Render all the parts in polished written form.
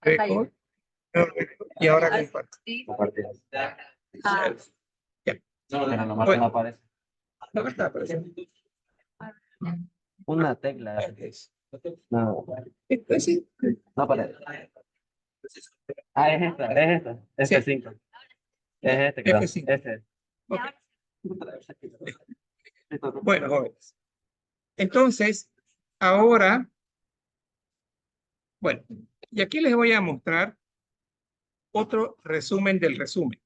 Record, y ahora comparto. Ah, Ya. Pero nomás Bueno. no aparece. No está apareciendo. Una tecla. No, Entonces, no aparece. Ah, es esta. Sí. F5. Es este, creo. F5. Este. ok. Bueno, jóvenes. Entonces, ahora, bueno, y aquí les voy a mostrar otro resumen del resumen.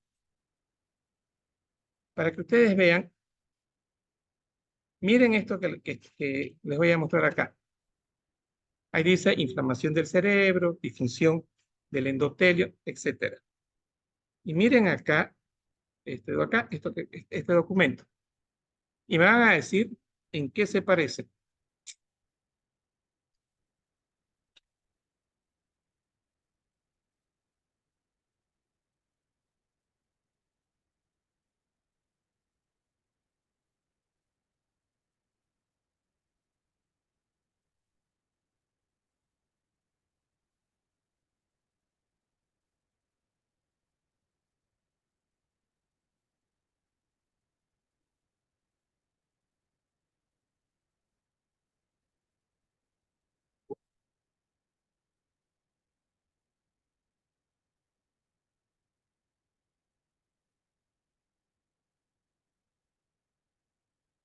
Para que ustedes vean, miren esto que les voy a mostrar acá. Ahí dice inflamación del cerebro, disfunción del endotelio, etc. Y miren acá, este documento. Y me van a decir en qué se parece.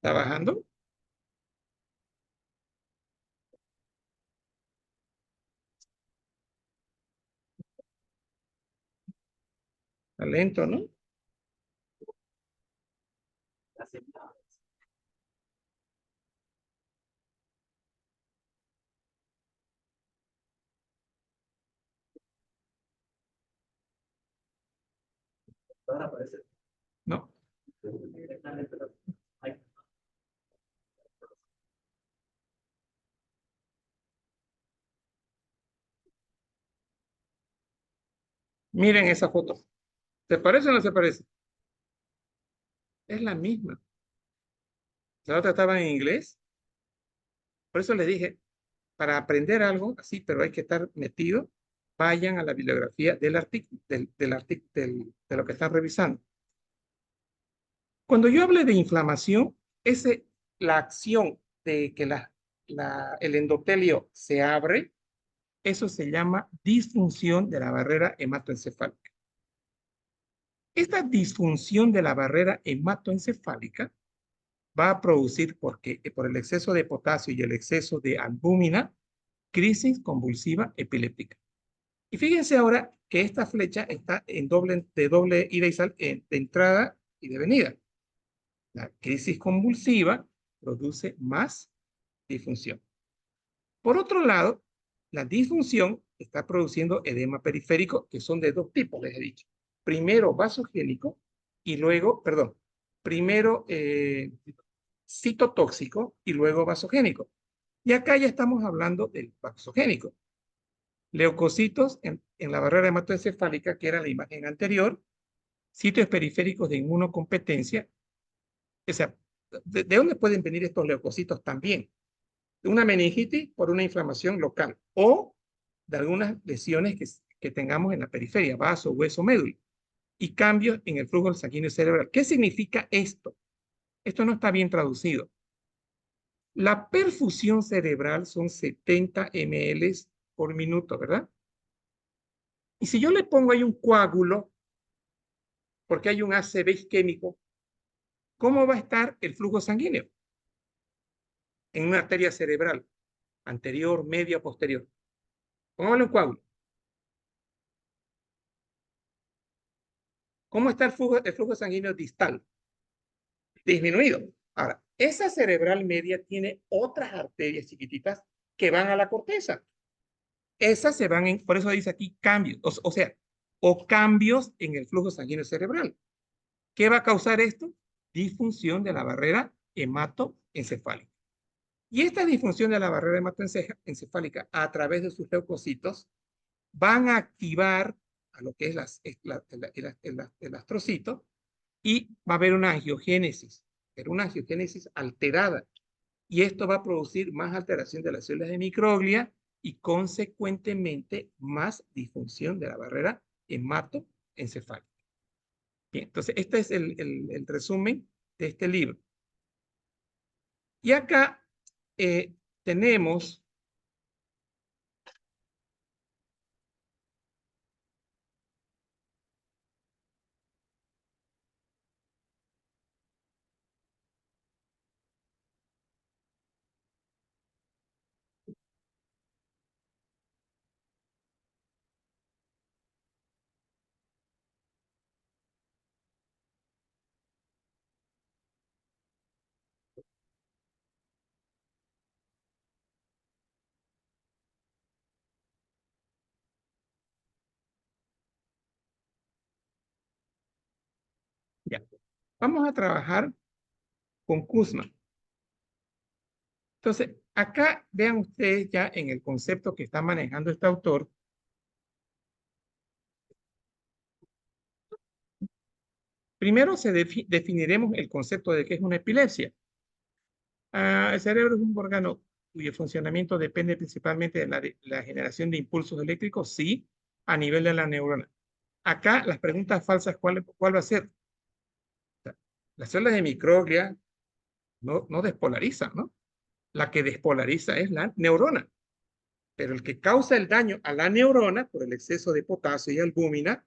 ¿Está bajando? Está lento, ¿no? No. Miren esa foto. ¿Se parece o no se parece? Es la misma. La otra estaba en inglés. Por eso les dije, para aprender algo así, pero hay que estar metido, vayan a la bibliografía del artículo, de lo que están revisando. Cuando yo hable de inflamación, la acción de que el endotelio se abre, eso se llama disfunción de la barrera hematoencefálica. Esta disfunción de la barrera hematoencefálica va a producir, por el exceso de potasio y el exceso de albúmina, crisis convulsiva epiléptica. Y fíjense ahora que esta flecha está de doble ida y de entrada y de venida. La crisis convulsiva produce más disfunción. Por otro lado, la disfunción está produciendo edema periférico, que son de dos tipos, les he dicho. Primero vasogénico y luego, perdón, primero citotóxico y luego vasogénico. Y acá ya estamos hablando del vasogénico. Leucocitos en la barrera hematoencefálica, que era la imagen anterior, sitios periféricos de inmunocompetencia. O sea, ¿de dónde pueden venir estos leucocitos también? De una meningitis por una inflamación local o de algunas lesiones que tengamos en la periferia, vaso, hueso, médula, y cambios en el flujo sanguíneo cerebral. ¿Qué significa esto? Esto no está bien traducido. La perfusión cerebral son 70 ml por minuto, ¿verdad? Y si yo le pongo ahí un coágulo, porque hay un ACV isquémico, ¿cómo va a estar el flujo sanguíneo? En una arteria cerebral, anterior, media, posterior. Pongámosle un coágulo. ¿Cómo está el flujo sanguíneo distal? Disminuido. Ahora, esa cerebral media tiene otras arterias chiquititas que van a la corteza. Esas se van por eso dice aquí cambios, o sea, o cambios en el flujo sanguíneo cerebral. ¿Qué va a causar esto? Disfunción de la barrera hematoencefálica. Y esta disfunción de la barrera hematoencefálica a través de sus leucocitos van a activar a lo que es el astrocito y va a haber una angiogénesis, pero una angiogénesis alterada. Y esto va a producir más alteración de las células de microglia y consecuentemente más disfunción de la barrera hematoencefálica. Bien, entonces este es el resumen de este libro. Y acá tenemos ya. Vamos a trabajar con Kussmann. Entonces, acá vean ustedes ya en el concepto que está manejando este autor. Primero definiremos el concepto de qué es una epilepsia. El cerebro es un órgano cuyo funcionamiento depende principalmente de la generación de impulsos eléctricos, sí, a nivel de la neurona. Acá las preguntas falsas, ¿cuál va a ser? Las células de microglia no despolarizan, ¿no? La que despolariza es la neurona, pero el que causa el daño a la neurona por el exceso de potasio y albúmina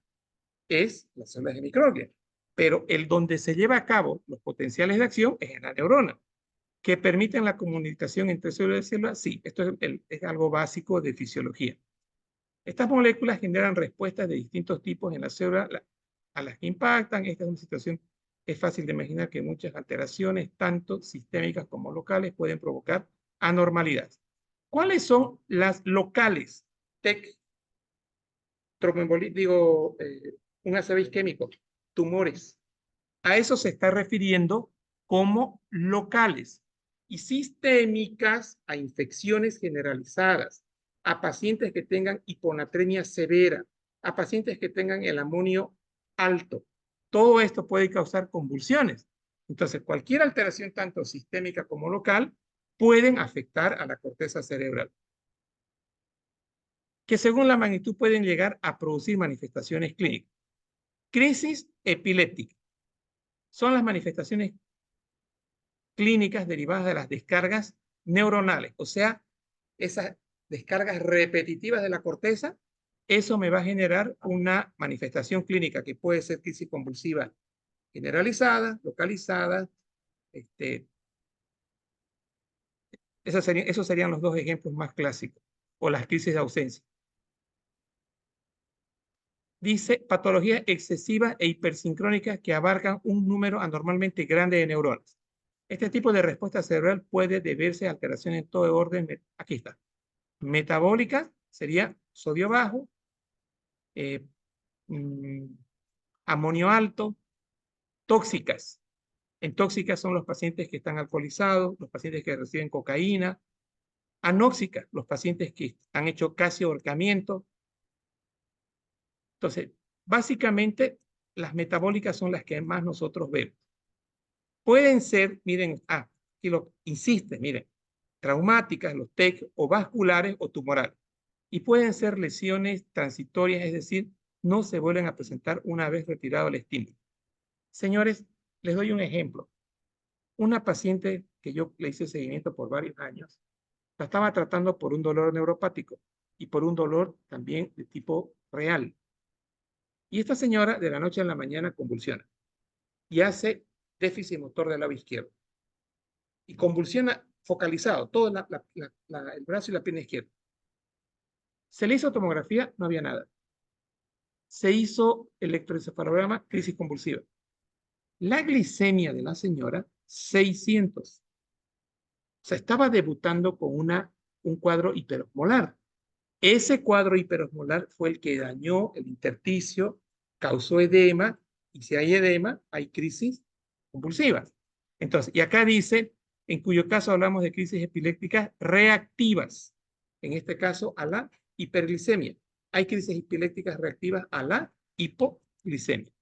es las células de microglia. Pero el donde se lleva a cabo los potenciales de acción es en la neurona. ¿Que permiten la comunicación entre células y células? Sí, esto es algo básico de fisiología. Estas moléculas generan respuestas de distintos tipos en la célula a las que impactan. Esta es una situación, es fácil de imaginar que muchas alteraciones, tanto sistémicas como locales, pueden provocar anormalidades. ¿Cuáles son las locales? TEC, tromboembolismo, digo, un ACV isquémico, tumores. A eso se está refiriendo como locales y sistémicas a infecciones generalizadas, a pacientes que tengan hiponatremia severa, a pacientes que tengan el amonio alto. Todo esto puede causar convulsiones. Entonces, cualquier alteración, tanto sistémica como local, pueden afectar a la corteza cerebral, que según la magnitud pueden llegar a producir manifestaciones clínicas. Crisis epiléptica son las manifestaciones clínicas derivadas de las descargas neuronales, o sea, esas descargas repetitivas de la corteza. Eso me va a generar una manifestación clínica que puede ser crisis convulsiva generalizada, localizada. Esos serían los dos ejemplos más clásicos, o las crisis de ausencia. Dice patologías excesivas e hipersincrónicas que abarcan un número anormalmente grande de neuronas. Este tipo de respuesta cerebral puede deberse a alteraciones en todo orden. Aquí está. Metabólicas sería sodio bajo, eh, mm, amonio alto, tóxicas. En tóxicas son los pacientes que están alcoholizados, los pacientes que reciben cocaína. Anóxicas, los pacientes que han hecho casi ahorcamiento. Entonces, básicamente, las metabólicas son las que más nosotros vemos. Pueden ser, miren, aquí lo insiste, miren, traumáticas, los TEC, o vasculares o tumorales. Y pueden ser lesiones transitorias, es decir, no se vuelven a presentar una vez retirado el estímulo. Señores, les doy un ejemplo. Una paciente que yo le hice seguimiento por varios años, la estaba tratando por un dolor neuropático y por un dolor también de tipo real. Y esta señora de la noche a la mañana convulsiona y hace déficit motor del lado izquierdo. Y convulsiona focalizado, todo el brazo y la pierna izquierda. Se le hizo tomografía, no había nada. Se hizo electroencefalograma, crisis convulsiva. La glicemia de la señora, 600. O sea, estaba debutando con un cuadro hiperosmolar. Ese cuadro hiperosmolar fue el que dañó el intersticio, causó edema, y si hay edema, hay crisis convulsivas. Entonces, y acá dice, en cuyo caso hablamos de crisis epilépticas reactivas, en este caso a la hiperglicemia. Hay crisis epilépticas reactivas a la hipoglicemia.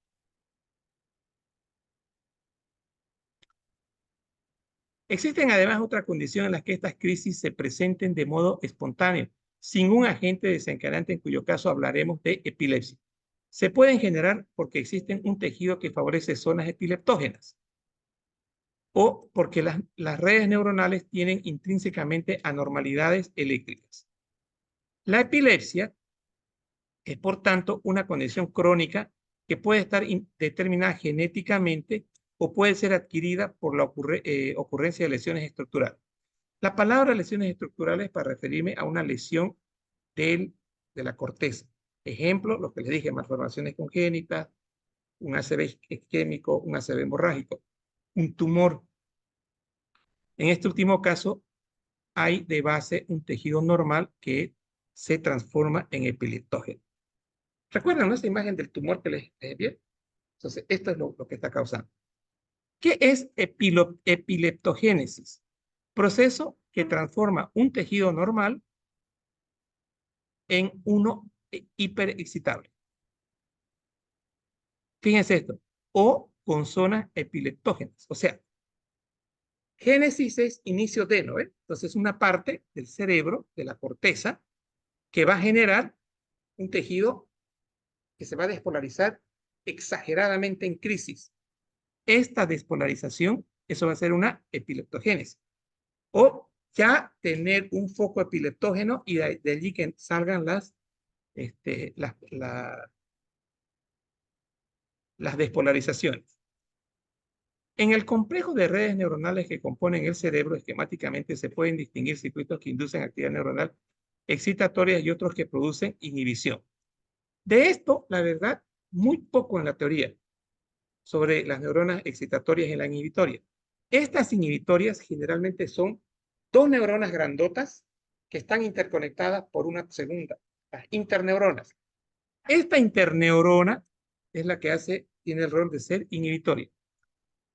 Existen además otras condiciones en las que estas crisis se presenten de modo espontáneo, sin un agente desencadenante, en cuyo caso hablaremos de epilepsia. Se pueden generar porque existen un tejido que favorece zonas epileptógenas o porque las redes neuronales tienen intrínsecamente anormalidades eléctricas. La epilepsia es, por tanto, una condición crónica que puede estar determinada genéticamente o puede ser adquirida por la ocurrencia de lesiones estructurales. La palabra lesiones estructurales para referirme a una lesión de la corteza. Ejemplo, lo que les dije, malformaciones congénitas, un ACV isquémico, un ACV hemorrágico, un tumor. En este último caso, hay de base un tejido normal que se transforma en epileptógeno. ¿Recuerdan esta imagen del tumor que les vi? Entonces, esto es lo que está causando. ¿Qué es epileptogénesis? Proceso que transforma un tejido normal en uno hiperexcitable. Fíjense esto. O con zonas epileptógenas. O sea, génesis es inicio de, ¿no? Entonces, una parte del cerebro, de la corteza, que va a generar un tejido que se va a despolarizar exageradamente en crisis. Esta despolarización, eso va a ser una epileptogénesis. O ya tener un foco epileptógeno y de allí que salgan las despolarizaciones. En el complejo de redes neuronales que componen el cerebro, esquemáticamente se pueden distinguir circuitos que inducen actividad neuronal excitatoria y otros que producen inhibición. De esto, la verdad, muy poco en la teoría sobre las neuronas excitatorias y las inhibitorias. Estas inhibitorias generalmente son dos neuronas grandotas que están interconectadas por una segunda, las interneuronas. Esta interneurona es la que tiene el rol de ser inhibitoria.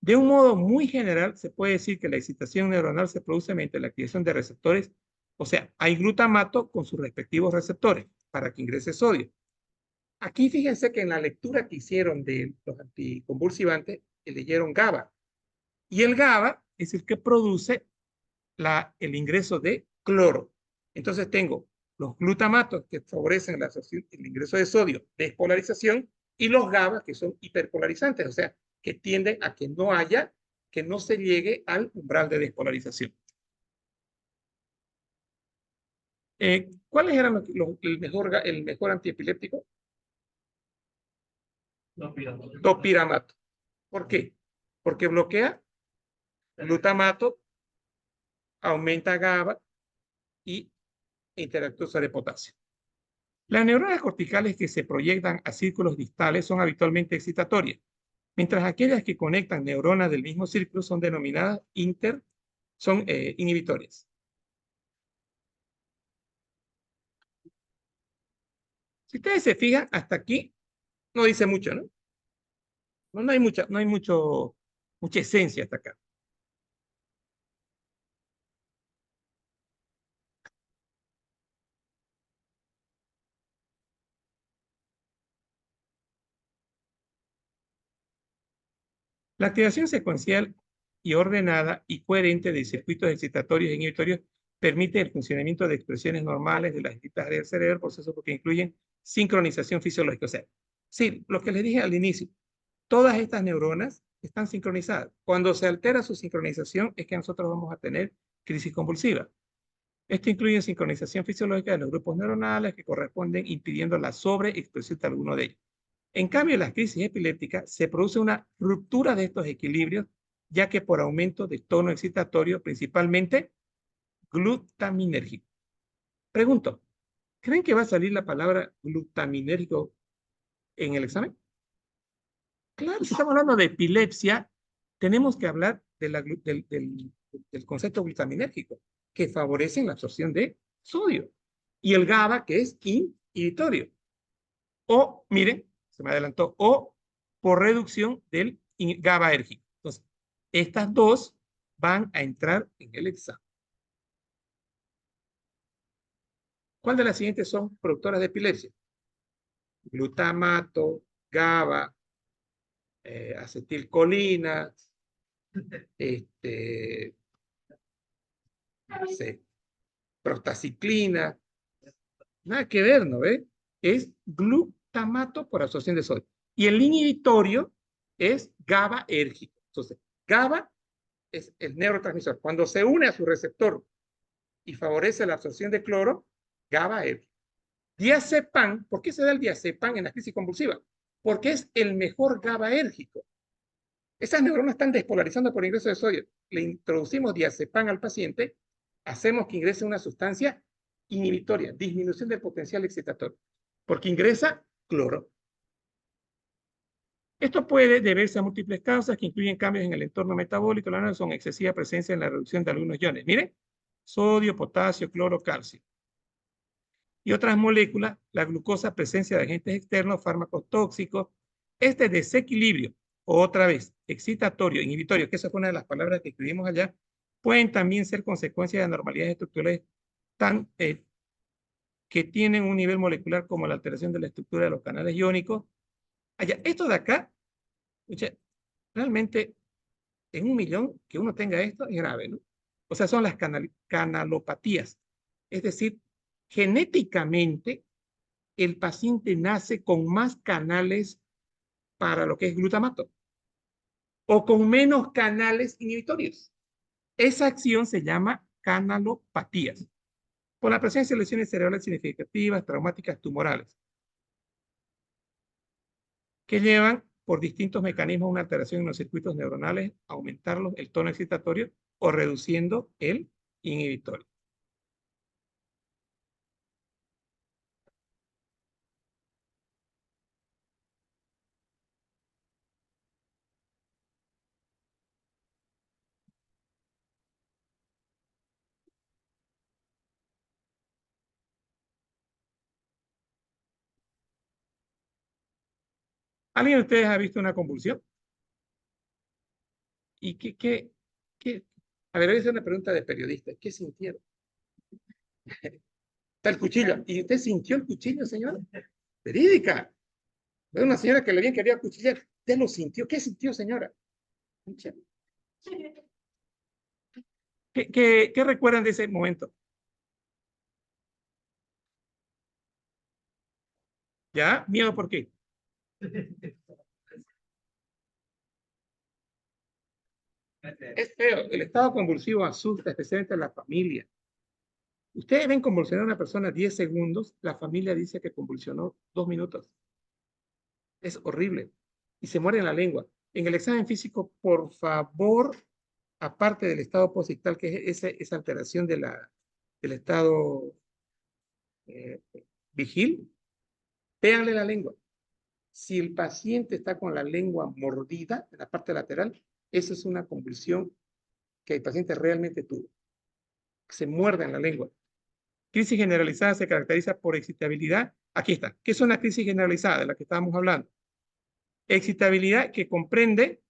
De un modo muy general, se puede decir que la excitación neuronal se produce mediante la activación de receptores, o sea, hay glutamato con sus respectivos receptores para que ingrese sodio. Aquí fíjense que en la lectura que hicieron de los anticonvulsivantes, leyeron GABA. Y el GABA es el que produce el ingreso de cloro. Entonces tengo los glutamatos que favorecen el ingreso de sodio, despolarización, y los GABA que son hiperpolarizantes, o sea, que tienden a que no se llegue al umbral de despolarización. ¿Cuáles eran el mejor antiepiléptico? Topiramato. ¿Por qué? Porque bloquea glutamato, aumenta GABA y interactúa sobre potasio. Las neuronas corticales que se proyectan a círculos distales son habitualmente excitatorias, mientras aquellas que conectan neuronas del mismo círculo son denominadas inhibitorias. Si ustedes se fijan, hasta aquí no dice mucho, ¿no? No hay mucha esencia hasta acá. La activación secuencial y ordenada y coherente de circuitos excitatorios e inhibitorios permite el funcionamiento de expresiones normales de las distintas áreas del cerebro, procesos que incluyen sincronización fisiológica. O sea, sí, lo que les dije al inicio, todas estas neuronas están sincronizadas. Cuando se altera su sincronización es que nosotros vamos a tener crisis convulsiva. Esto incluye sincronización fisiológica de los grupos neuronales que corresponden impidiendo la sobreexpresión de alguno de ellos. En cambio, en las crisis epilépticas se produce una ruptura de estos equilibrios, ya que por aumento de tono excitatorio, principalmente glutaminérgico. Pregunto, ¿creen que va a salir la palabra glutaminérgico en el examen? Claro, si estamos hablando de epilepsia, tenemos que hablar del concepto glutaminérgico, que favorece la absorción de sodio, y el GABA, que es inhibitorio. O, miren, se me adelantó, o por reducción del GABAérgico. Entonces, estas dos van a entrar en el examen. ¿Cuál de las siguientes son productoras de epilepsia? Glutamato, GABA, acetilcolina, no sé, prostaciclina, Nada que ver, ¿no ve? Es glutamato por absorción de sodio. Y el inhibitorio es GABAérgico. Entonces, GABA es el neurotransmisor. Cuando se une a su receptor y favorece la absorción de cloro, GABAérgico. Diazepam, ¿por qué se da el diazepam en la crisis convulsiva? Porque es el mejor GABAérgico. Esas neuronas están despolarizando por ingreso de sodio. Le introducimos diazepam al paciente, hacemos que ingrese una sustancia inhibitoria, disminución del potencial excitatorio, porque ingresa cloro. Esto puede deberse a múltiples causas que incluyen cambios en el entorno metabólico, la son excesiva presencia en la reducción de algunos iones. Miren, sodio, potasio, cloro, calcio. Y otras moléculas, la glucosa, presencia de agentes externos, fármacos tóxicos. Este desequilibrio, otra vez, excitatorio, inhibitorio, que esa fue una de las palabras que escribimos allá, pueden también ser consecuencia de anormalidades estructurales que tienen un nivel molecular como la alteración de la estructura de los canales iónicos. Allá, esto de acá, realmente en 1.000.000 que uno tenga esto es grave, ¿no? O sea, son las canalopatías. Es decir, genéticamente el paciente nace con más canales para lo que es glutamato o con menos canales inhibitorios. Esa acción se llama canalopatías por la presencia de lesiones cerebrales significativas, traumáticas, tumorales, que llevan por distintos mecanismos una alteración en los circuitos neuronales, aumentarlos el tono excitatorio o reduciendo el inhibitorio. ¿Alguien de ustedes ha visto una convulsión? ¿Y qué? A ver, voy a hacer una pregunta de periodista. ¿Qué sintieron? Está el cuchillo. ¿Y usted sintió el cuchillo, señora? Verídica. Es una señora que le bien quería cuchillar. ¿Usted lo sintió? ¿Qué sintió, señora? ¿Qué recuerdan de ese momento? ¿Ya? ¿Miedo por qué? Es feo. El estado convulsivo asusta, especialmente a la familia. Ustedes ven convulsionar a una persona 10 segundos, la familia dice que convulsionó 2 minutos. Es horrible. Y se muere en la lengua. En el examen físico, por favor, aparte del estado posictal, que es esa alteración del estado eh, vigil, véanle la lengua. Si el paciente está con la lengua mordida en la parte lateral, esa es una convulsión que el paciente realmente tuvo. Se muerde en la lengua. Crisis generalizada se caracteriza por excitabilidad. Aquí está. ¿Qué es una crisis generalizada de la que estábamos hablando? Excitabilidad que comprende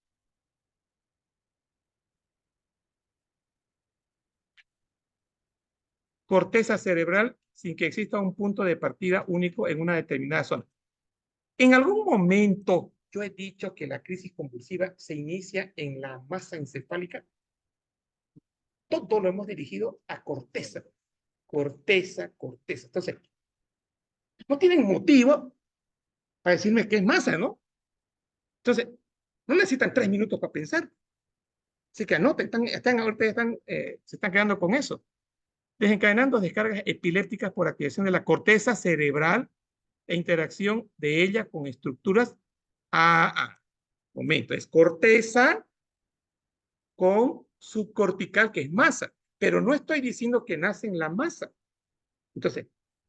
corteza cerebral sin que exista un punto de partida único en una determinada zona. En algún momento yo he dicho que la crisis convulsiva se inicia en la masa encefálica. Todo lo hemos dirigido a corteza. Corteza. Entonces, no tienen motivo para decirme que es masa, ¿no? Entonces, no necesitan 3 minutos para pensar. Así que anoten, se están quedando con eso. Desencadenando descargas epilépticas por activación de la corteza cerebral e interacción de ella con estructuras AA. Momento, es corteza con subcortical, que es masa, pero no estoy diciendo que nace en la masa. Entonces,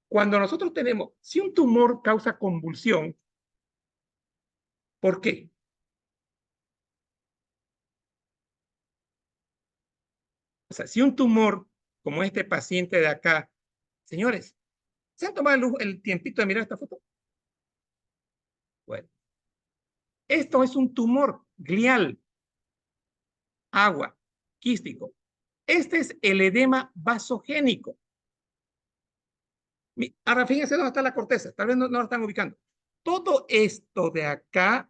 cuando nosotros tenemos, si un tumor causa convulsión, ¿por qué? O sea, si un tumor, como este paciente de acá, señores, ¿se han tomado el tiempito de mirar esta foto? Bueno, esto es un tumor glial, agua, quístico. Este es el edema vasogénico. Ahora fíjense dónde está la corteza, tal vez no lo están ubicando. Todo esto de acá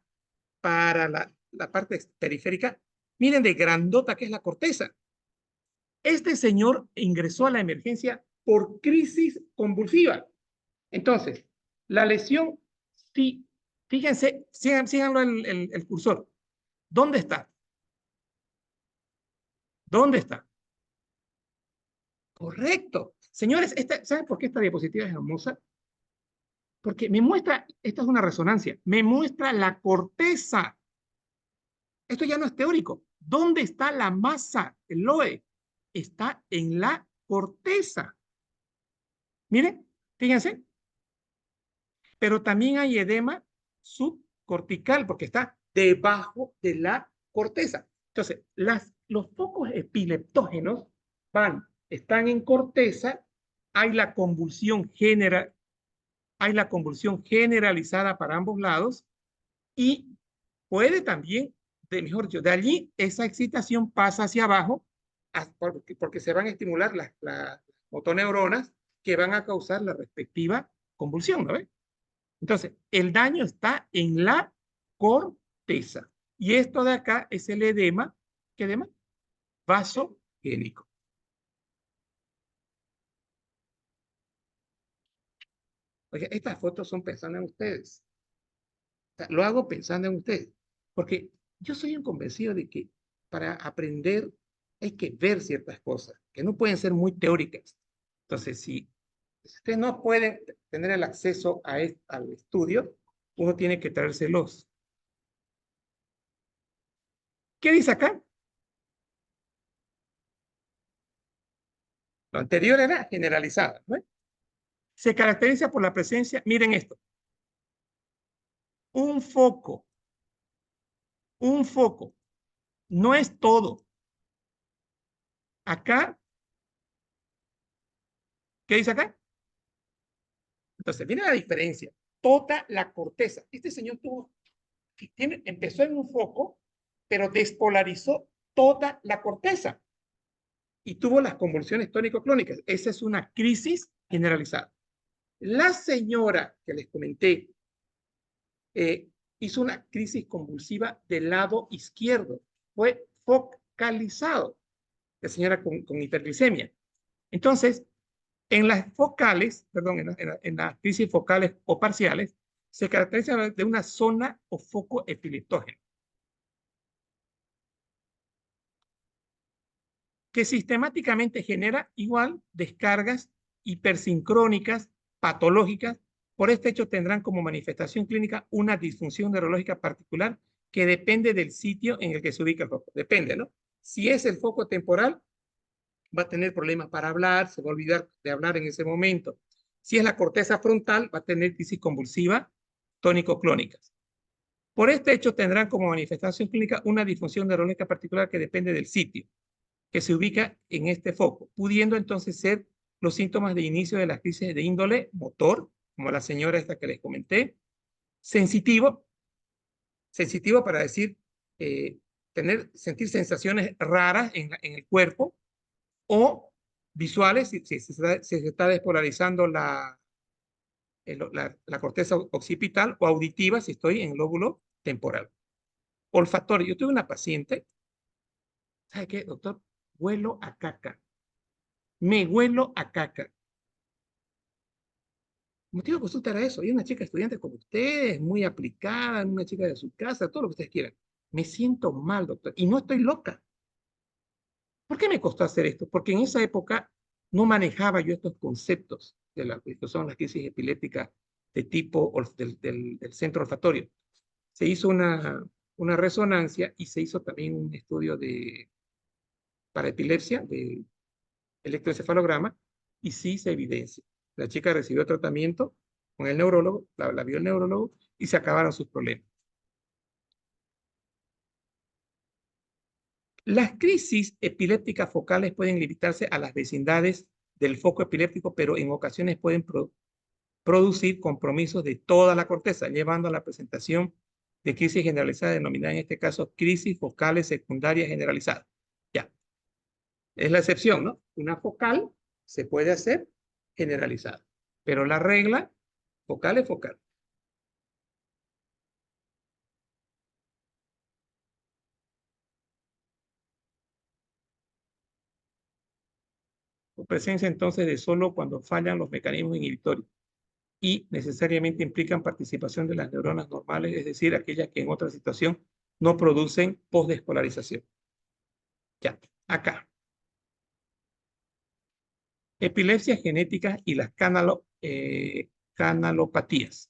para la parte periférica, miren de grandota que es la corteza. Este señor ingresó a la emergencia por crisis convulsiva. Entonces, la lesión, sí, fíjense, síganlo el cursor. ¿Dónde está? ¿Dónde está? Correcto. Señores, ¿saben por qué esta diapositiva es hermosa? Porque me muestra, esta es una resonancia, me muestra la corteza. Esto ya no es teórico. ¿Dónde está la masa, el LOE? Está en la corteza. Miren, fíjense. Pero también hay edema subcortical porque está debajo de la corteza. Entonces, los focos epileptógenos están en corteza, hay la convulsión generalizada para ambos lados y puede también, mejor dicho, de allí esa excitación pasa hacia abajo porque se van a estimular las motoneuronas que van a causar la respectiva convulsión, ¿no ves? Entonces, el daño está en la corteza. Y esto de acá es el edema, ¿qué edema? Vasogénico. Oye, estas fotos son pensando en ustedes. O sea, lo hago pensando en ustedes. Porque yo soy un convencido de que para aprender hay que ver ciertas cosas, que no pueden ser muy teóricas. Entonces, si ustedes no pueden tener el acceso al estudio, uno tiene que traérselos. ¿Qué dice acá? Lo anterior era generalizada, ¿no? Se caracteriza por la presencia, miren esto, un foco, no es todo. Acá, ¿qué dice acá? Entonces, viene la diferencia. Toda la corteza. Este señor empezó en un foco, pero despolarizó toda la corteza y tuvo las convulsiones tónico-clónicas. Esa es una crisis generalizada. La señora que les comenté hizo una crisis convulsiva del lado izquierdo. Fue focalizado. La señora con hiperglicemia. Entonces, en las focales, perdón, en las crisis focales o parciales, se caracteriza de una zona o foco epileptógeno que sistemáticamente genera igual descargas hipersincrónicas patológicas. Por este hecho tendrán como manifestación clínica una disfunción neurológica particular que depende del sitio en el que se ubica el foco. Depende, ¿no? Si es el foco temporal, va a tener problemas para hablar, se va a olvidar de hablar en ese momento. Si es la corteza frontal, va a tener crisis convulsiva tónico-clónicas. Por este hecho, tendrán como manifestación clínica una disfunción neurológica particular que depende del sitio que se ubica en este foco, pudiendo entonces ser los síntomas de inicio de las crisis de índole motor, como la señora esta que les comenté, sensitivo, sensitivo para decir, sentir sensaciones raras en el cuerpo, o visuales, si se está despolarizando la corteza occipital, o auditiva, si estoy en el lóbulo temporal. Olfatorio. Yo tuve una paciente, ¿sabe qué, doctor? Huelo a caca. Me huelo a caca. El motivo de consulta era eso. Hay una chica estudiante como ustedes, muy aplicada, una chica de su casa, todo lo que ustedes quieran. Me siento mal, doctor, y no estoy loca. ¿Por qué me costó hacer esto? Porque en esa época no manejaba yo estos conceptos que son las crisis epilépticas de tipo del centro olfatorio. Se hizo una resonancia y se hizo también un estudio para epilepsia, de electroencefalograma, y sí se evidencia. La chica recibió tratamiento con el neurólogo, la vio el neurólogo y se acabaron sus problemas. Las crisis epilépticas focales pueden limitarse a las vecindades del foco epiléptico, pero en ocasiones pueden producir compromisos de toda la corteza, llevando a la presentación de crisis generalizada, denominada en este caso crisis focales secundarias generalizadas. Ya, es la excepción, ¿no? Una focal se puede hacer generalizada, pero la regla focal es focal. Presencia entonces de solo cuando fallan los mecanismos inhibitorios. y necesariamente implican participación de las neuronas normales, es decir, aquellas que en otra situación no producen postdescolarización. Ya, acá. Epilepsias genéticas y las canalopatías.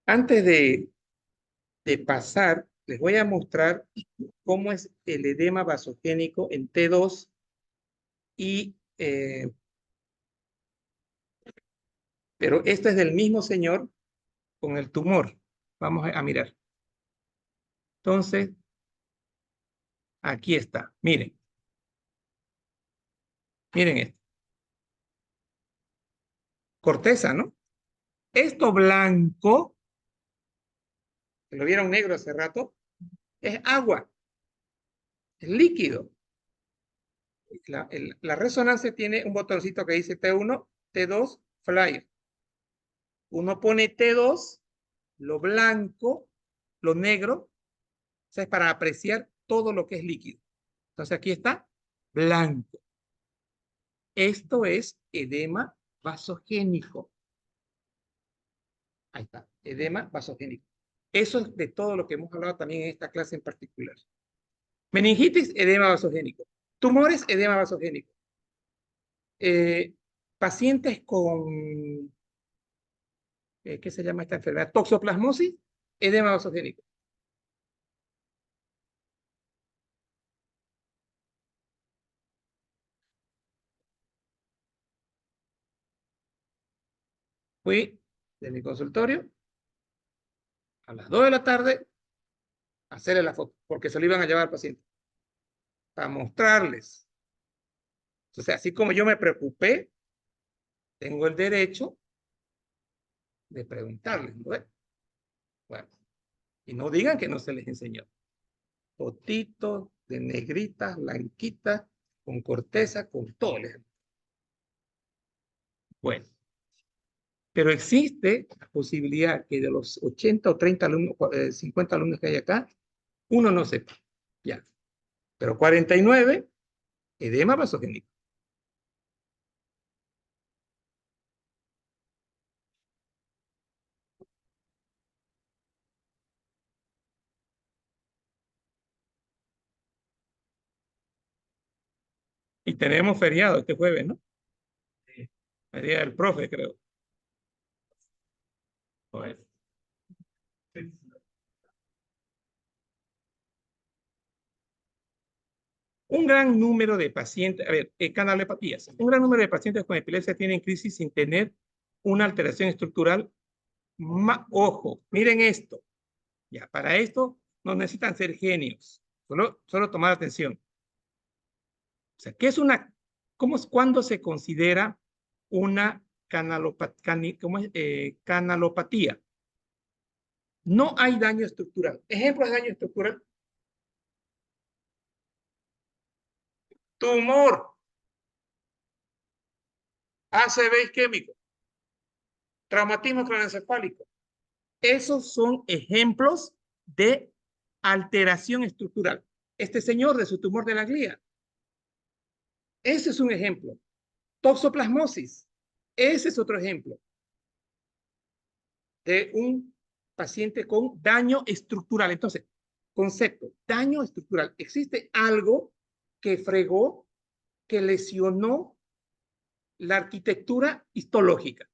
Antes de pasar, les voy a mostrar cómo es el edema vasogénico en T2 y, pero esto es del mismo señor con el tumor. Vamos a mirar. Entonces, aquí está. Miren. Miren esto. Corteza, ¿no? Esto blanco, que lo vieron negro hace rato, es agua, es líquido. La resonancia tiene un botoncito que dice T1, T2, flyer. Uno pone T2, lo blanco, lo negro, o sea, es para apreciar todo lo que es líquido. Entonces aquí está, blanco. Esto es edema vasogénico. Ahí está, edema vasogénico. Eso es de todo lo que hemos hablado también en esta clase en particular. Meningitis, edema vasogénico. Tumores, edema vasogénico. Pacientes con, ¿qué se llama esta enfermedad? Toxoplasmosis, edema vasogénico. Fui de mi consultorio a las 2 de la tarde a hacerle la foto, porque se lo iban a llevar al paciente, para mostrarles. Entonces, así como yo me preocupé, tengo el derecho de preguntarles, ¿no? Bueno, y no digan que no se les enseñó. Fotitos de negritas, blanquitas, con corteza, con todo. Bueno, pero existe la posibilidad que de los 80 o 30 alumnos, 50 alumnos que hay acá, uno no sepa. Ya. Pero 49, edema vasogénico. Y tenemos feriado este jueves, ¿no? Sí. El día del profe, creo. Bueno. Un gran número de pacientes, a ver, canalopatías. Un gran número de pacientes con epilepsia tienen crisis sin tener una alteración estructural. Ojo, miren esto. Ya, para esto no necesitan ser genios. Solo tomar atención. O sea, ¿qué es una, cuándo se considera una canalopatía? No hay daño estructural. Ejemplos de daño estructural. Tumor, ACV isquémico, traumatismo craneoencefálico. Esos son ejemplos de alteración estructural. Este señor de su tumor de la glía. Ese es un ejemplo. Toxoplasmosis. Ese es otro ejemplo de un paciente con daño estructural. Entonces, concepto, daño estructural. Existe algo que fregó, que lesionó la arquitectura histológica.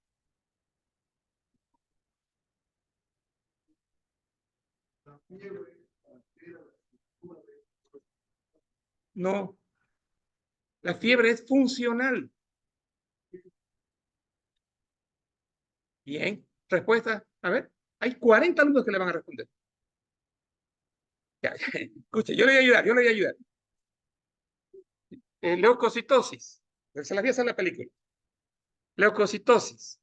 No, la fiebre es funcional. Bien, respuesta. A ver, hay 40 alumnos que le van a responder. Ya, escuche, yo le voy a ayudar, yo le voy a ayudar. Leucocitosis. Se las voy a hacer la película. Leucocitosis.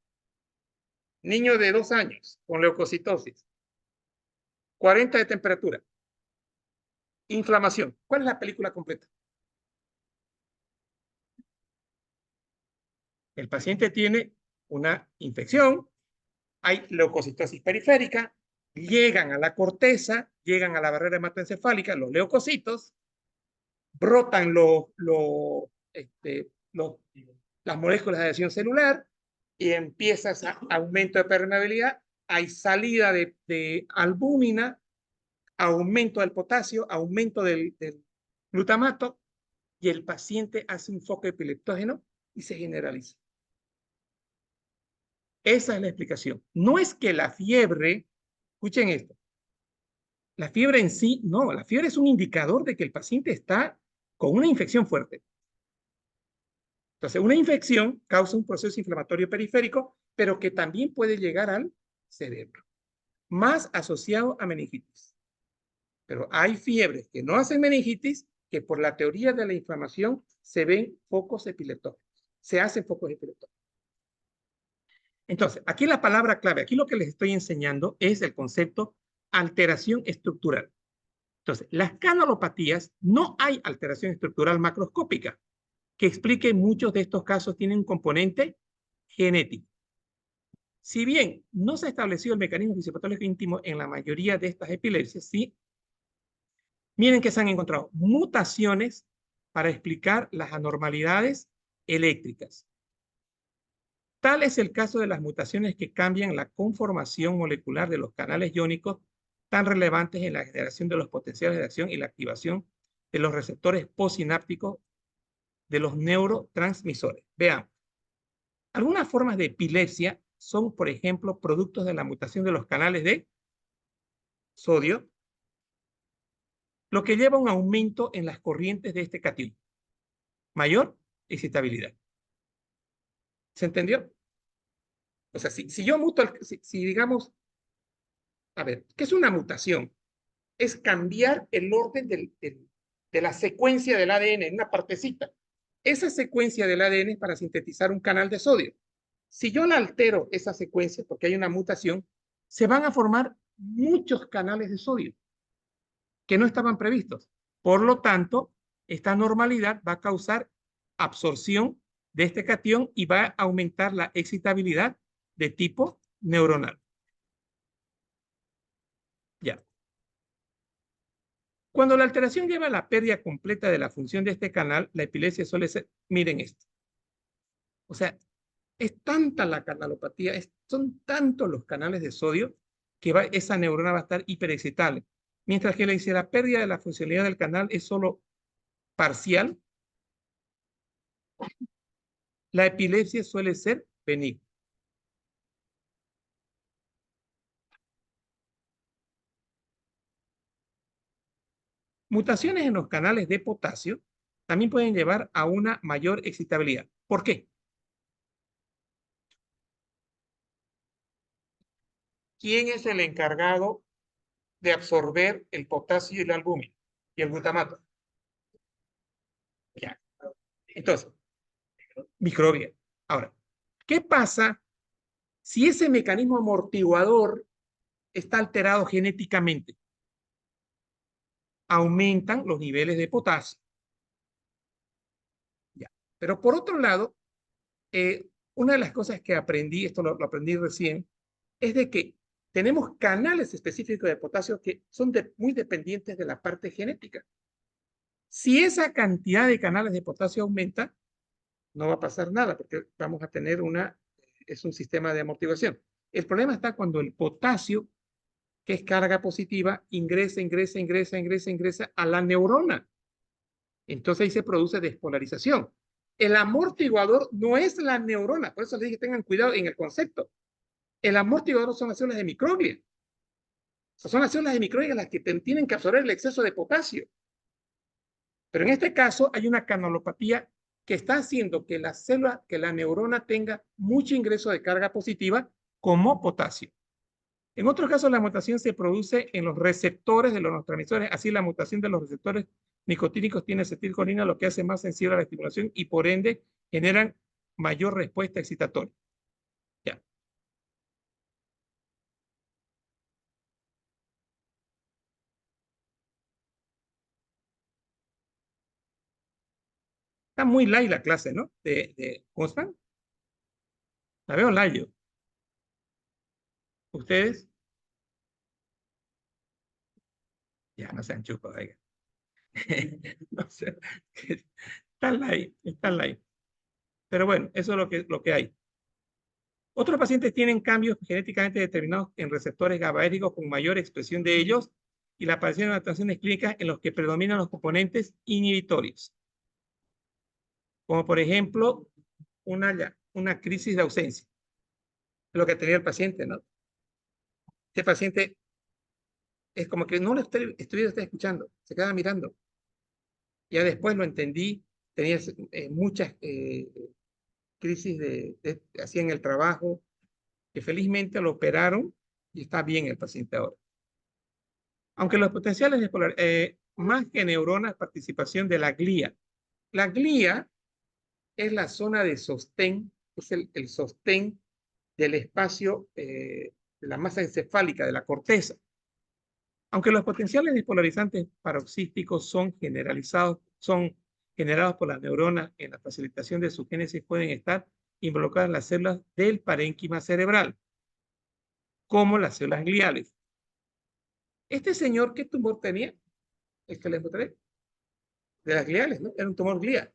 Niño de 2 años con leucocitosis. 40 de temperatura. Inflamación. ¿Cuál es la película completa? El paciente tiene una infección, hay leucocitosis periférica, llegan a la corteza, llegan a la barrera hematoencefálica, los leucocitos, brotan las moléculas de adhesión celular y empieza ese aumento de permeabilidad, hay salida de albúmina, aumento del potasio, aumento del glutamato, y el paciente hace un foco epileptógeno y se generaliza. Esa es la explicación. No es que la fiebre, escuchen esto, la fiebre en sí, no, la fiebre es un indicador de que el paciente está con una infección fuerte. Entonces, una infección causa un proceso inflamatorio periférico, pero que también puede llegar al cerebro, más asociado a meningitis. Pero hay fiebres que no hacen meningitis, que por la teoría de la inflamación se ven focos epileptógenos, se hacen focos epileptógenos. Entonces, aquí la palabra clave, aquí lo que les estoy enseñando es el concepto alteración estructural. Entonces, las canalopatías, no hay alteración estructural macroscópica que explique muchos de estos casos tienen un componente genético. Si bien no se ha establecido el mecanismo fisiopatológico íntimo en la mayoría de estas epilepsias, sí, miren que se han encontrado mutaciones para explicar las anormalidades eléctricas. Tal es el caso de las mutaciones que cambian la conformación molecular de los canales iónicos tan relevantes en la generación de los potenciales de acción y la activación de los receptores postsinápticos de los neurotransmisores. Vean, algunas formas de epilepsia son, por ejemplo, productos de la mutación de los canales de sodio, lo que lleva a un aumento en las corrientes de este catión. Mayor excitabilidad. ¿Se entendió? O sea, si yo muto, si digamos, a ver, ¿qué es una mutación? Es cambiar el orden de la secuencia del ADN en una partecita. Esa secuencia del ADN es para sintetizar un canal de sodio. Si yo la altero esa secuencia, porque hay una mutación, se van a formar muchos canales de sodio que no estaban previstos. Por lo tanto, esta normalidad va a causar absorción de este catión y va a aumentar la excitabilidad de tipo neuronal. Ya. Cuando la alteración lleva a la pérdida completa de la función de este canal, la epilepsia suele ser, miren esto. O sea, es tanta la canalopatía, son tantos los canales de sodio que esa neurona va a estar hiperexcitable. Mientras que la pérdida de la funcionalidad del canal es solo parcial, la epilepsia suele ser benigna. Mutaciones en los canales de potasio también pueden llevar a una mayor excitabilidad. ¿Por qué? ¿Quién es el encargado de absorber el potasio y la albúmina y el glutamato? Ya. Entonces, microbia. Ahora, ¿qué pasa si ese mecanismo amortiguador está alterado genéticamente? Aumentan los niveles de potasio. Ya. Pero por otro lado, una de las cosas que aprendí, esto lo aprendí recién, es de que tenemos canales específicos de potasio que son muy dependientes de la parte genética. Si esa cantidad de canales de potasio aumenta, no va a pasar nada porque vamos a tener es un sistema de amortiguación. El problema está cuando el potasio, que es carga positiva, ingresa a la neurona. Entonces ahí se produce despolarización. El amortiguador no es la neurona, por eso les dije tengan cuidado en el concepto. El amortiguador son las células de microglia. O sea, son las células de microglia las que tienen que absorber el exceso de potasio. Pero en este caso hay una canalopatía que está haciendo que la célula, que la neurona tenga mucho ingreso de carga positiva como potasio. En otros casos, la mutación se produce en los receptores de los neurotransmisores, así la mutación de los receptores nicotínicos tienen acetilcolina, lo que hace más sensible a la estimulación y por ende generan mayor respuesta excitatoria. Ya. Está muy light la clase, ¿no? ¿Cómo están? La veo light yo. ¿Ustedes? Ya, no sean chupos, oiga. No sé. Está light. Pero bueno, eso es lo que hay. Otros pacientes tienen cambios genéticamente determinados en receptores GABAérgicos con mayor expresión de ellos y la aparición de alteraciones clínicas en los que predominan los componentes inhibitorios, como por ejemplo una crisis de ausencia, lo que tenía el paciente, ¿no? Este paciente es como que no lo estuviera escuchando, se quedaba mirando. Ya después lo entendí, tenía muchas crisis así en el trabajo, que felizmente lo operaron y está bien el paciente ahora. Aunque los potenciales más que neuronas, participación de la glía. La glía es la zona de sostén, es el sostén del espacio de la masa encefálica, de la corteza. Aunque los potenciales despolarizantes paroxísticos son generados por las neuronas en la facilitación de su génesis, pueden estar involucradas en las células del parénquima cerebral, como las células gliales. Este señor, ¿qué tumor tenía? El que les mostré, de las gliales, ¿no? Era un tumor glial.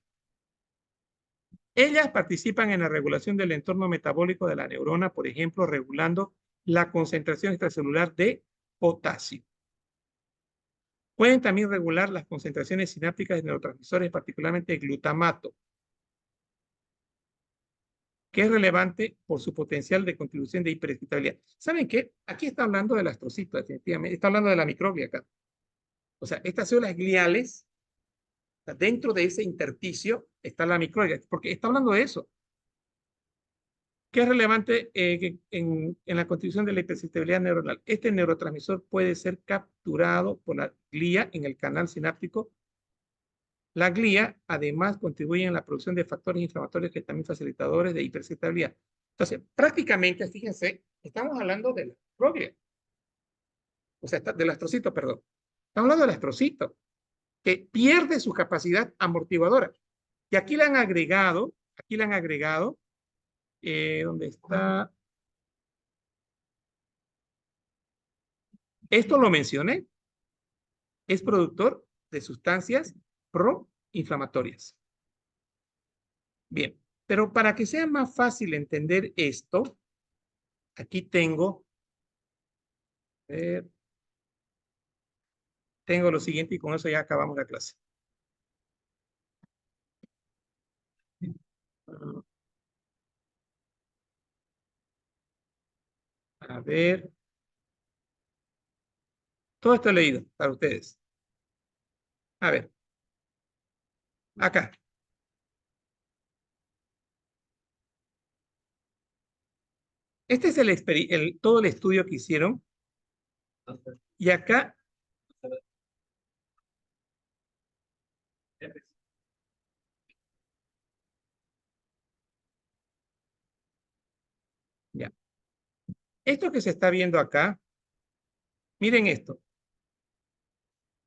Ellas participan en la regulación del entorno metabólico de la neurona, por ejemplo, regulando la concentración extracelular de potasio. Pueden también regular las concentraciones sinápticas de neurotransmisores, particularmente glutamato, que es relevante por su potencial de contribución de hiperexcitabilidad. ¿Saben qué? Aquí está hablando del astrocito, definitivamente. Está hablando de la microglia acá. O sea, estas células gliales, dentro de ese intersticio está la microglia, porque está hablando de eso. ¿Qué es relevante en la contribución de la hiperexcitabilidad neuronal? Este neurotransmisor puede ser capturado por la glía en el canal sináptico. La glía, además, contribuye en la producción de factores inflamatorios que también facilitadores de hiperexcitabilidad. Entonces, prácticamente, fíjense, estamos hablando de la microglia. O sea, del astrocito, perdón. Estamos hablando del astrocito, que pierde su capacidad amortiguadora. Y aquí le han agregado, ¿dónde está? Esto lo mencioné, es productor de sustancias proinflamatorias. Bien, pero para que sea más fácil entender esto, aquí tengo lo siguiente y con eso ya acabamos la clase. A ver, todo esto he leído para ustedes. A ver, acá. Este es todo el estudio que hicieron. Y acá, ya. Esto que se está viendo acá, miren esto.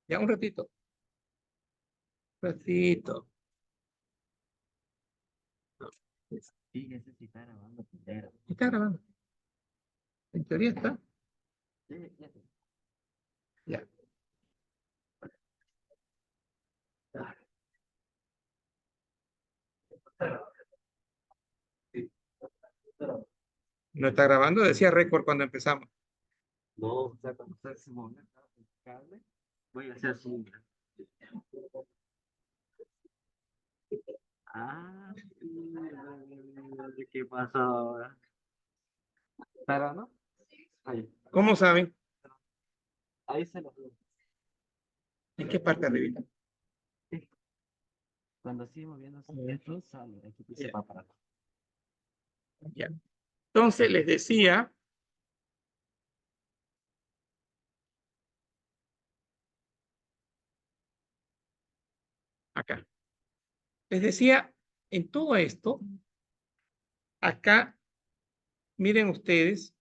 Ya, un ratito. Un ratito. Sí, ese sí está grabando primero. Está grabando. En teoría está. Sí, ya. Ya. No está grabando, decía récord cuando empezamos. No, o sea, cuando se mueve el cable, voy a hacer zoom. Ah, ¿qué pasó ahora? Pero no, ahí, ¿Cómo saben? ahí se lo digo. ¿En qué parte arriba? Sí. Cuando sigue moviéndose esto, sale, aquí se Ya. va para acá. Ya. Entonces les decía acá. Les decía, en todo esto, acá, miren ustedes,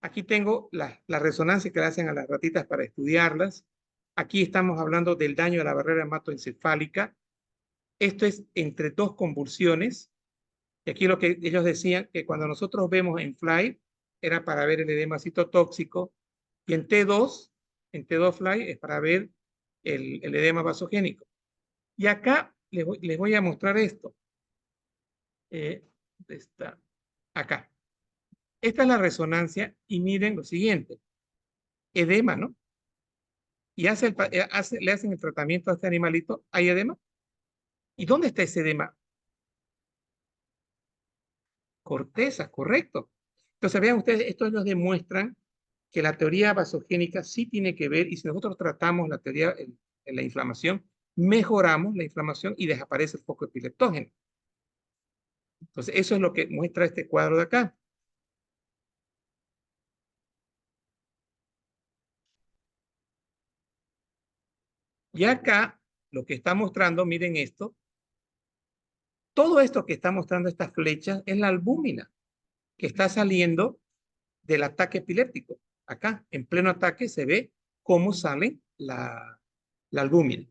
aquí tengo la resonancia que le hacen a las ratitas para estudiarlas. Aquí estamos hablando del daño a la barrera hematoencefálica. Esto es entre dos convulsiones. Y aquí lo que ellos decían, que cuando nosotros vemos en FLY, era para ver el edema citotóxico, y en T2 FLY es para ver el edema vasogénico. Y acá les voy a mostrar esto. ¿Dónde está? Acá. Esta es la resonancia y miren lo siguiente. Edema, ¿no? Y le hacen el tratamiento a este animalito, ¿hay edema? ¿Y dónde está ese edema? Corteza, correcto. Entonces, vean ustedes, esto nos demuestran que la teoría vasogénica sí tiene que ver, y si nosotros tratamos la teoría en la inflamación, mejoramos la inflamación y desaparece el foco epileptógeno. Entonces, eso es lo que muestra este cuadro de acá. Y acá, lo que está mostrando, miren esto, todo esto que está mostrando estas flechas es la albúmina que está saliendo del ataque epiléptico. Acá, en pleno ataque, se ve cómo sale la albúmina.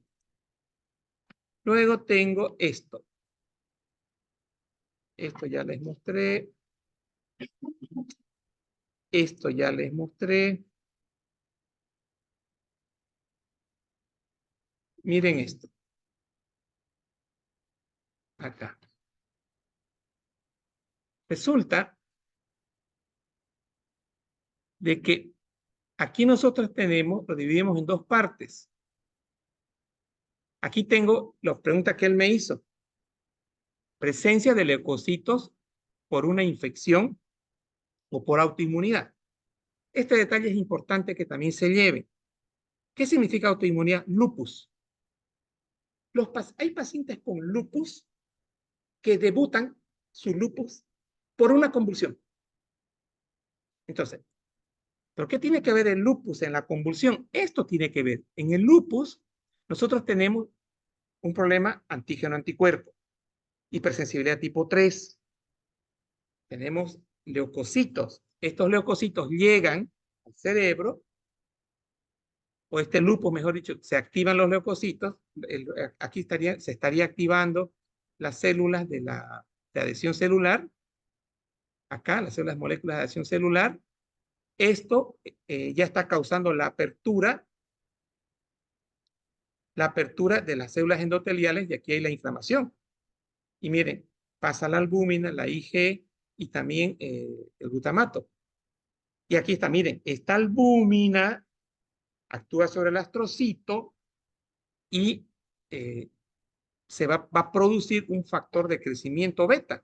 Luego tengo esto. Esto ya les mostré. Esto ya les mostré. Miren esto. Acá. Resulta de que aquí nosotros tenemos, lo dividimos en dos partes. Aquí tengo las preguntas que él me hizo. Presencia de leucocitos por una infección o por autoinmunidad. Este detalle es importante que también se lleve. ¿Qué significa autoinmunidad? Lupus. Hay pacientes con lupus que debutan su lupus por una convulsión. Entonces, ¿pero qué tiene que ver el lupus en la convulsión? Esto tiene que ver. En el lupus, nosotros tenemos un problema antígeno-anticuerpo, hipersensibilidad tipo 3. Tenemos leucocitos. Estos leucocitos llegan al cerebro, o este lupus, mejor dicho, se activan los leucocitos. Aquí se estaría activando las células de adhesión celular. Acá, las células moléculas de adhesión celular. Esto ya está causando la apertura de las células endoteliales y aquí hay la inflamación. Y miren, pasa la albúmina, la IG y también el glutamato. Y aquí está, miren, esta albúmina actúa sobre el astrocito y se va a producir un factor de crecimiento beta.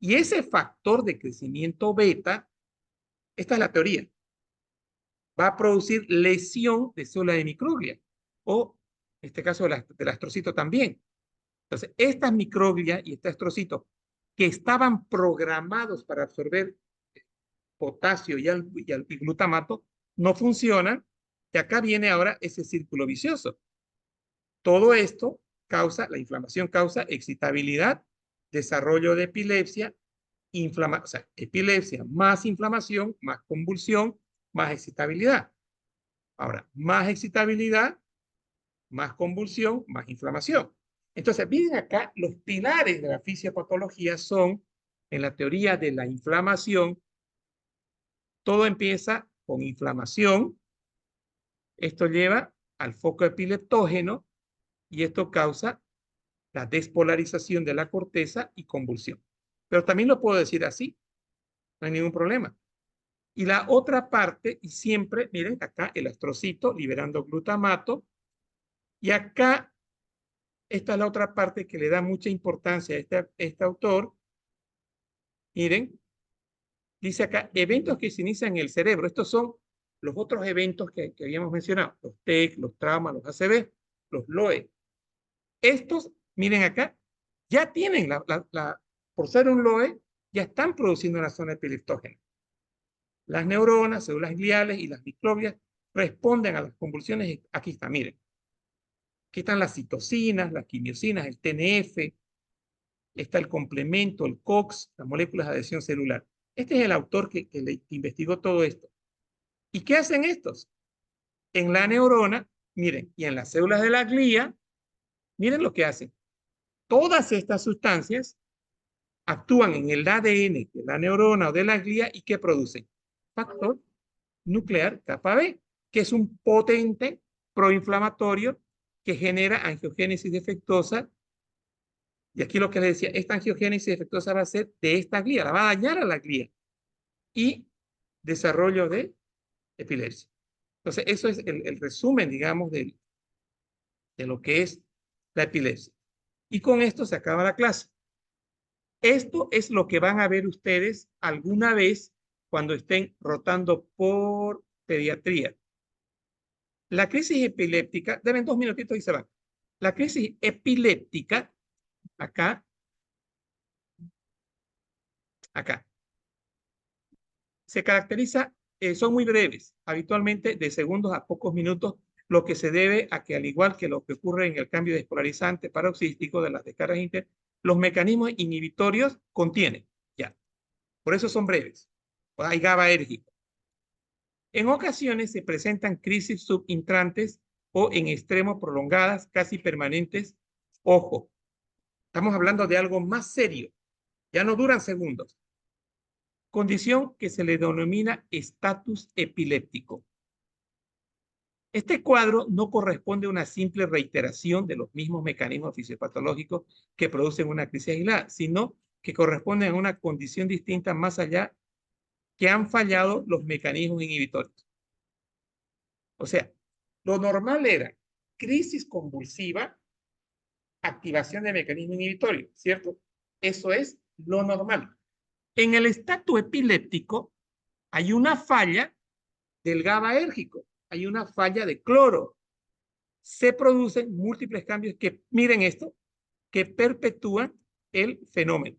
Y ese factor de crecimiento beta, esta es la teoría, va a producir lesión de célula de microglia, o en este caso del astrocito también. Entonces, estas microglias y este astrocito que estaban programados para absorber potasio y glutamato no funcionan, y acá viene ahora ese círculo vicioso. Todo esto la inflamación causa excitabilidad, desarrollo de epilepsia, o sea, epilepsia más inflamación, más convulsión, más excitabilidad. Ahora, más excitabilidad, más convulsión, más inflamación. Entonces, miren acá, los pilares de la fisiopatología son, en la teoría de la inflamación, todo empieza con inflamación, esto lleva al foco epileptógeno y esto causa la despolarización de la corteza y convulsión. Pero también lo puedo decir así, no hay ningún problema. Y la otra parte, y siempre, miren, acá el astrocito liberando glutamato, y acá, esta es la otra parte que le da mucha importancia a este autor. Miren, dice acá, eventos que se inician en el cerebro. Estos son los otros eventos que habíamos mencionado, los TEC, los traumas, los ACV, los LOE. Estos, miren acá, ya tienen, por ser un LOE, ya están produciendo una zona epileptógena. Las neuronas, células gliales y las microglias responden a las convulsiones. Aquí está, miren. Aquí están las citocinas, las quimiosinas, el TNF, está el complemento, el COX, las moléculas de adhesión celular. Este es el autor que investigó todo esto. ¿Y qué hacen estos? En la neurona, miren, y en las células de la glía, miren lo que hacen. Todas estas sustancias actúan en el ADN de la neurona o de la glía y ¿qué producen? Factor nuclear kappa B, que es un potente proinflamatorio que genera angiogénesis defectuosa. Y aquí lo que les decía, esta angiogénesis defectuosa va a ser de esta glía, la va a dañar a la glía y desarrollo de epilepsia. Entonces, eso es el resumen, digamos, de lo que es la epilepsia. Y con esto se acaba la clase. Esto es lo que van a ver ustedes alguna vez cuando estén rotando por pediatría. La crisis epiléptica, deben 2 minutitos y se van. La crisis epiléptica, acá, acá, se caracteriza, son muy breves, habitualmente de segundos a pocos minutos, lo que se debe a que, al igual que lo que ocurre en el cambio despolarizante paroxístico de las descargas inter, los mecanismos inhibitorios contienen, ya. Por eso son breves. Hay GABAérgico. En ocasiones se presentan crisis subintrantes o en extremo prolongadas, casi permanentes. Ojo, estamos hablando de algo más serio. Ya no duran segundos. Condición que se le denomina estatus epiléptico. Este cuadro no corresponde a una simple reiteración de los mismos mecanismos fisiopatológicos que producen una crisis aislada, sino que corresponde a una condición distinta más allá que han fallado los mecanismos inhibitorios. O sea, lo normal era crisis convulsiva, activación de mecanismo inhibitorio, ¿cierto? Eso es lo normal. En el estatus epiléptico hay una falla del GABAérgico, hay una falla de cloro. Se producen múltiples cambios que, miren esto, que perpetúan el fenómeno.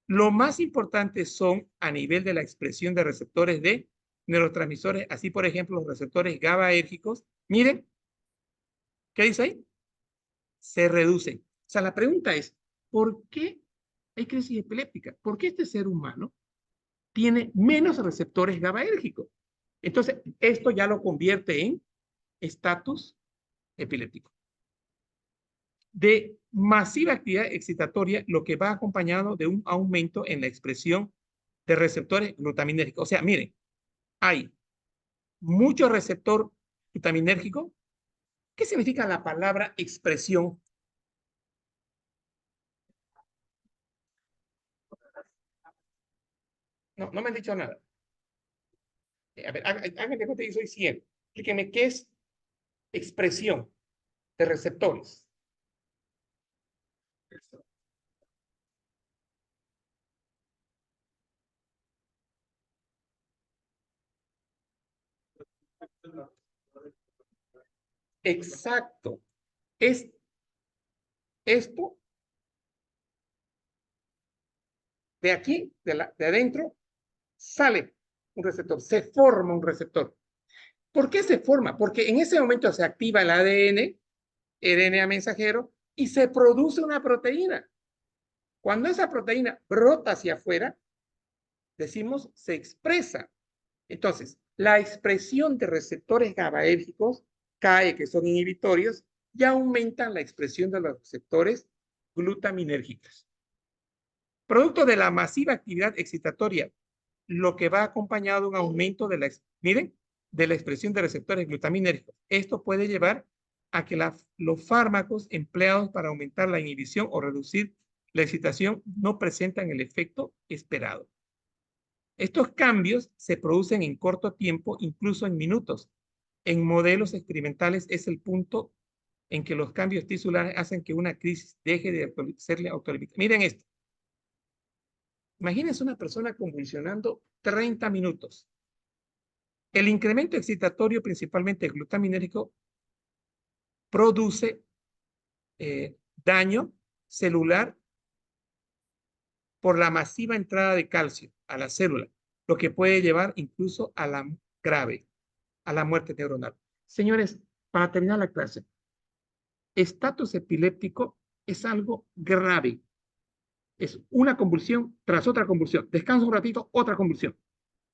Lo más importante son a nivel de la expresión de receptores de neurotransmisores, así por ejemplo los receptores GABAérgicos. Miren, ¿qué dice ahí? Se reducen. O sea, la pregunta es, ¿por qué hay crisis epiléptica? ¿Por qué este ser humano tiene menos receptores GABAérgicos? Entonces, esto ya lo convierte en estatus epiléptico. De masiva actividad excitatoria, lo que va acompañado de un aumento en la expresión de receptores glutaminérgicos. O sea, miren, hay mucho receptor glutaminérgico. ¿Qué significa la palabra expresión? No, no me han dicho nada. A ver, háganme cuenta que soy 100. Explíquenme qué es expresión de receptores. Exacto. Es esto de aquí, de adentro, sale un receptor, se forma un receptor. ¿Por qué se forma? Porque en ese momento se activa el ADN, RNA mensajero, y se produce una proteína. Cuando esa proteína brota hacia afuera, decimos se expresa. Entonces, la expresión de receptores GABAérgicos cae, que son inhibitorios, y aumentan la expresión de los receptores glutaminérgicos. Producto de la masiva actividad excitatoria, lo que va acompañado de un aumento de miren, de la expresión de receptores glutaminérgicos. Esto puede llevar a que los fármacos empleados para aumentar la inhibición o reducir la excitación no presentan el efecto esperado. Estos cambios se producen en corto tiempo, incluso en minutos. En modelos experimentales es el punto en que los cambios tisulares hacen que una crisis deje de serle autolítica. Miren esto. Imagínense una persona convulsionando 30 minutos. El incremento excitatorio, principalmente glutaminérgico, produce daño celular por la masiva entrada de calcio a la célula, lo que puede llevar incluso a la grave, a la muerte neuronal. Señores, para terminar la clase, estatus epiléptico es algo grave. Es una convulsión tras otra convulsión. Descansa un ratito, otra convulsión.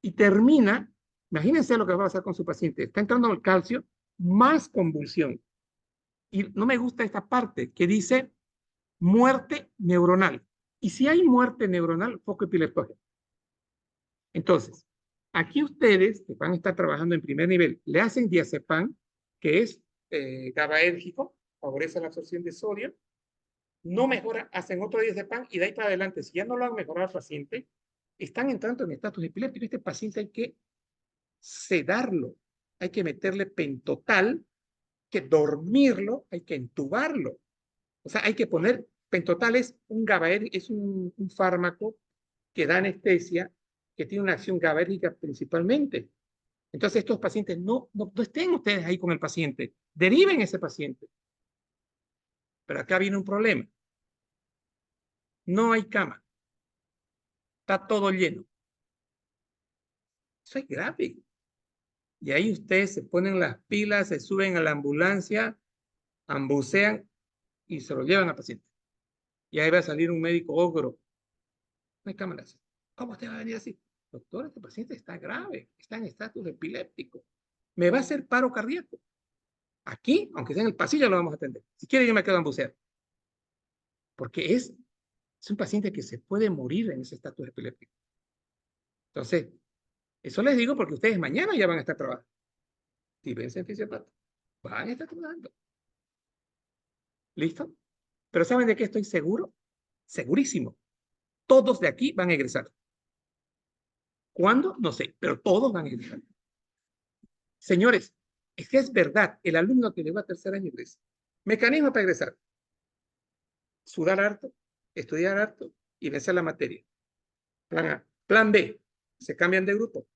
Y termina, imagínense lo que va a pasar con su paciente. Está entrando el calcio, más convulsión. Y no me gusta esta parte que dice muerte neuronal. Y si hay muerte neuronal, foco epileptógeno. Entonces, aquí ustedes que van a estar trabajando en primer nivel, le hacen diazepam, que es GABAérgico, favorece la absorción de sodio, no mejora, hacen otro diazepam y de ahí para adelante, si ya no lo han mejorado al paciente, están entrando en estatus epiléptico. Este paciente hay que sedarlo, hay que meterle pentotal, que dormirlo, hay que entubarlo. O sea, hay que poner, pentotal es un GABAérgico, es un fármaco que da anestesia, que tiene una acción GABAérgica principalmente. Entonces, estos pacientes no estén ustedes ahí con el paciente, deriven ese paciente. Pero acá viene un problema. No hay cama. Está todo lleno. Eso es grave. Y ahí ustedes se ponen las pilas, se suben a la ambulancia, ambucean y se lo llevan al paciente. Y ahí va a salir un médico ogro. No hay cámaras. ¿Cómo usted va a venir así? Doctor, este paciente está grave, está en estatus epiléptico. Me va a hacer paro cardíaco. Aquí, aunque sea en el pasillo, lo vamos a atender. Si quiere, yo me quedo a ambucear. Porque es un paciente que se puede morir en ese estatus epiléptico. Entonces, eso les digo porque ustedes mañana ya van a estar trabajando. Si ven en fisiopato, van a estar trabajando. ¿Listo? Pero ¿saben de qué estoy seguro? Segurísimo. Todos de aquí van a egresar. ¿Cuándo? No sé, pero todos van a egresar. Señores, es que es verdad, el alumno que llegó a tercer año ingresa. Mecanismo para egresar. Sudar harto, estudiar harto y vencer la materia. Plan A. Plan B. Se cambian de grupo.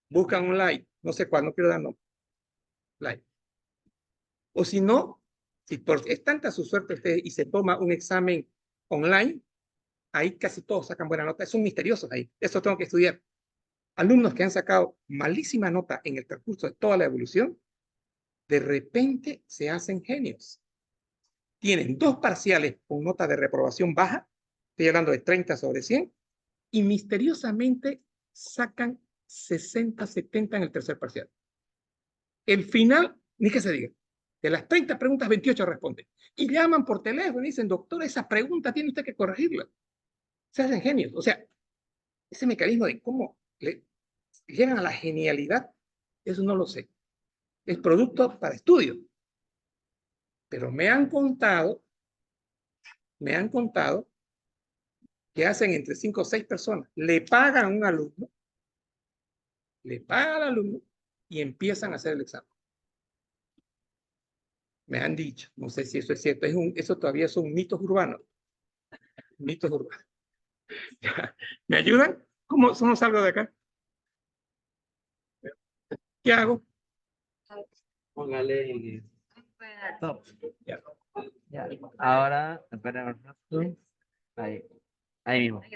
Buscan online. No sé cuál, no quiero dar nombre. Online. O si no, si es tanta su suerte usted y se toma un examen online, ahí casi todos sacan buena nota. Son misteriosos ahí. Eso tengo que estudiar. Alumnos que han sacado malísima nota en el transcurso de toda la evolución, de repente se hacen genios. Tienen 2 parciales con nota de reprobación baja, estoy hablando de 30 sobre 100, y misteriosamente sacan 60, 70 en el tercer parcial. El final, ni que se diga, de las 30 preguntas, 28 responden. Y llaman por teléfono y dicen, doctor, esa pregunta tiene usted que corregirla. Se hacen genios. O sea, ese mecanismo de cómo llegan a la genialidad, eso no lo sé. Es producto para estudio. Pero me han contado que hacen entre 5 o 6 personas, le pagan a un alumno, le pagan al alumno y empiezan a hacer el examen. Me han dicho, no sé si eso es cierto, eso todavía son mitos urbanos. Mitos urbanos. ¿Me ayudan? ¿Cómo salgo de acá? ¿Qué hago? Póngale stop. Ya. Ya. Ahora, espera un rato. Ahí. Ahí mismo. Ahí.